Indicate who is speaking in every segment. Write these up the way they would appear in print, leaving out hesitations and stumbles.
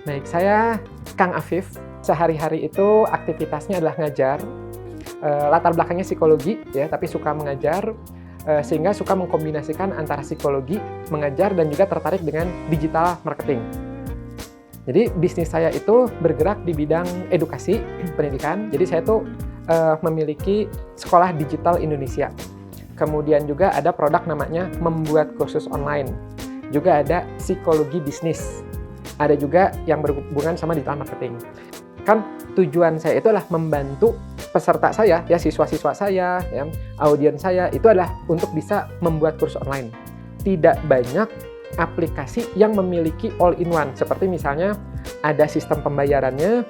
Speaker 1: Baik, saya Kang Afif. Sehari-hari itu aktivitasnya adalah ngajar. Latar belakangnya psikologi, ya, tapi suka mengajar, sehingga suka mengkombinasikan antara psikologi, mengajar, dan juga tertarik dengan digital marketing. Jadi bisnis saya itu bergerak di bidang edukasi, pendidikan. Jadi saya tuh memiliki sekolah digital Indonesia. Kemudian juga ada produk namanya membuat kursus online. Juga ada psikologi bisnis. Ada juga yang berhubungan sama digital marketing. Kan tujuan saya itu adalah membantu peserta saya, ya, siswa-siswa saya, ya, audiens saya, itu adalah untuk bisa membuat kursus online. Tidak banyak aplikasi yang memiliki all-in-one, seperti misalnya ada sistem pembayarannya,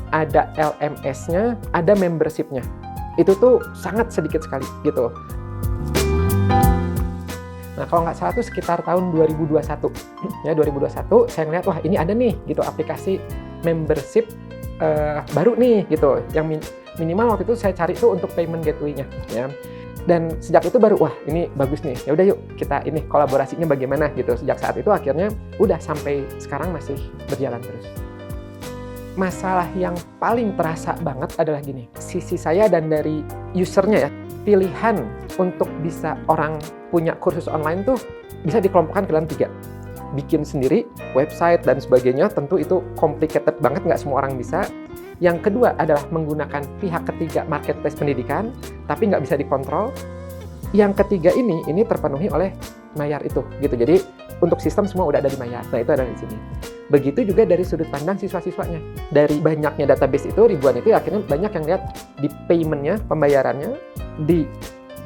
Speaker 1: ada LMS-nya, ada membership-nya. Itu tuh sangat sedikit sekali, gitu. Nah, kalau nggak salah tuh sekitar tahun 2021. Ya, 2021 saya ngeliat, wah, ini ada nih, gitu, aplikasi membership baru nih, gitu, yang minimal waktu itu saya cari tuh untuk payment gateway-nya, ya. Dan sejak itu baru, wah, ini bagus nih, ya udah yuk kita ini kolaborasinya bagaimana, gitu. Sejak saat itu akhirnya udah sampai sekarang masih berjalan terus. Masalah yang paling terasa banget adalah gini, sisi saya dan dari usernya, ya, pilihan untuk bisa orang punya kursus online tuh bisa dikelompokkan ke dalam 3. Bikin sendiri, website, dan sebagainya, tentu itu complicated banget, nggak semua orang bisa. Yang kedua adalah menggunakan pihak ketiga marketplace pendidikan, tapi nggak bisa dikontrol. Yang ketiga ini terpenuhi oleh Mayar itu, gitu. Jadi untuk sistem semua udah ada di Mayar. Nah, itu ada di sini. Begitu juga dari sudut pandang siswa-siswanya. Dari banyaknya database itu, ribuan itu, akhirnya banyak yang lihat di payment-nya, pembayarannya, di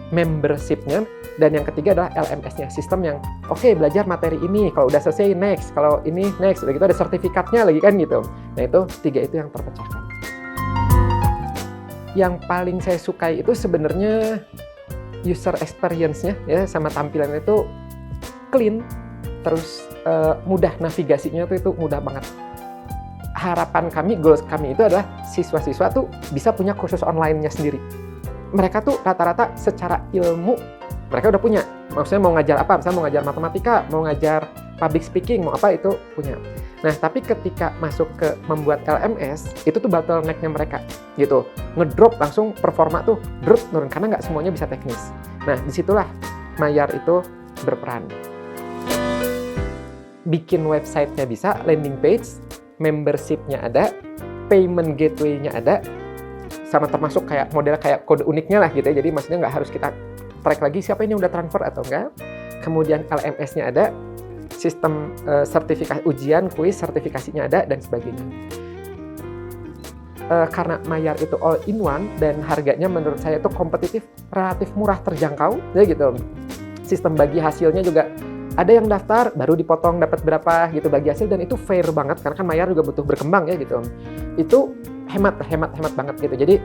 Speaker 1: membership-nya, dan yang ketiga adalah LMS-nya, sistem yang oke, belajar materi ini, kalau udah selesai next, kalau ini next, udah gitu ada sertifikatnya lagi kan, gitu. Nah, itu 3 itu yang terpecahkan. Yang paling saya sukai itu sebenarnya user experience-nya, ya, sama tampilannya itu clean, terus mudah, navigasinya itu mudah banget. Harapan kami, goals kami itu adalah siswa-siswa tuh bisa punya kursus online-nya sendiri. Mereka tuh rata-rata secara ilmu mereka udah punya. Maksudnya mau ngajar apa, misalnya mau ngajar matematika, mau ngajar public speaking, mau apa, itu punya. Nah, tapi ketika masuk ke membuat LMS, itu tuh bottleneck-nya mereka, gitu. Ngedrop langsung performa tuh drop turun, karena nggak semuanya bisa teknis. Nah, disitulah Mayar itu berperan. Bikin website-nya bisa, landing page, membership-nya ada, payment gateway-nya ada, sama termasuk kayak model kayak kode uniknya lah, gitu ya. Jadi maksudnya nggak harus kita track lagi siapa ini udah transfer atau enggak. Kemudian LMS-nya ada, sistem sertifikasi ujian, kuis, sertifikasinya ada, dan sebagainya. Karena Mayar itu all in one dan harganya menurut saya itu kompetitif, relatif murah, terjangkau, ya, gitu. Sistem bagi hasilnya juga ada yang daftar baru dipotong dapat berapa, gitu, bagi hasil, dan itu fair banget karena kan Mayar juga butuh berkembang, ya, gitu. Itu hemat banget, gitu. Jadi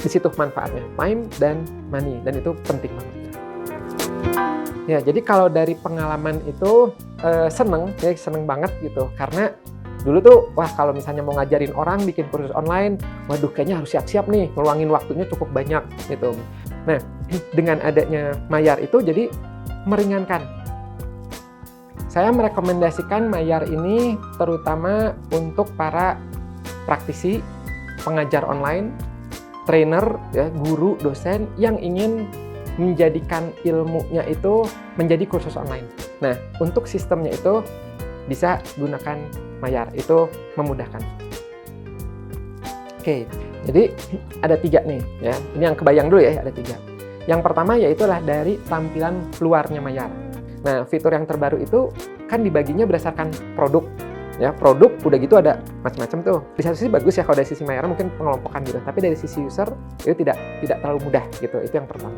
Speaker 1: di situ manfaatnya, time dan money, dan itu penting banget. Ya, jadi kalau dari pengalaman itu seneng banget, gitu, karena dulu tuh, wah, kalau misalnya mau ngajarin orang bikin kursus online, waduh, kayaknya harus siap-siap nih, ngeluangin waktunya cukup banyak, gitu. Nah, dengan adanya Mayar itu jadi meringankan. Saya merekomendasikan Mayar ini terutama untuk para praktisi, pengajar online, trainer, ya, guru, dosen yang ingin menjadikan ilmunya itu menjadi kursus online. Nah, untuk sistemnya itu bisa gunakan Mayar, itu memudahkan. Oke, jadi ada 3 nih, ya. Ini yang kebayang dulu, ya, ada 3. Yang pertama yaitulah dari tampilan luarnya Mayar. Nah, fitur yang terbaru itu kan dibaginya berdasarkan produk. Ya, produk udah gitu ada macam-macam tuh. Di satu sisi bagus, ya, kalau dari sisi Mayar mungkin pengelompokan gitu, tapi dari sisi user itu tidak terlalu mudah, gitu. Itu yang pertama.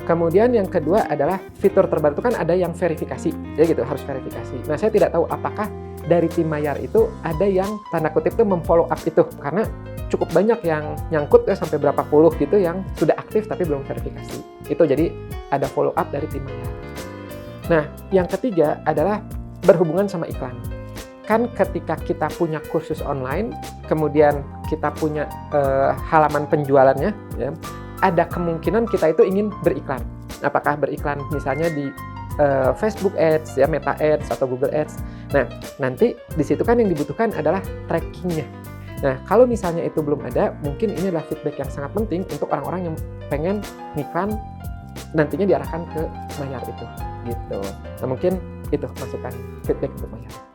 Speaker 1: Kemudian yang kedua adalah fitur terbaru itu kan ada yang verifikasi, ya, gitu, harus verifikasi. Nah, saya tidak tahu apakah dari tim Mayar itu ada yang tanda kutip tuh memfollow up itu, karena cukup banyak yang nyangkut, ya, sampai berapa puluh gitu yang sudah aktif tapi belum verifikasi. Itu jadi ada follow up dari tim Mayar. Nah, yang ketiga adalah berhubungan sama iklan. Kan ketika kita punya kursus online, kemudian kita punya halaman penjualannya, ya, ada kemungkinan kita itu ingin beriklan. Apakah beriklan misalnya di Facebook Ads, ya Meta Ads atau Google Ads. Nah, nanti di situ kan yang dibutuhkan adalah trackingnya. Nah, kalau misalnya itu belum ada, mungkin ini adalah feedback yang sangat penting untuk orang-orang yang pengen iklan nantinya diarahkan ke Mayar itu, gitu. Nah, mungkin itu masukan feedback untuk Mayar.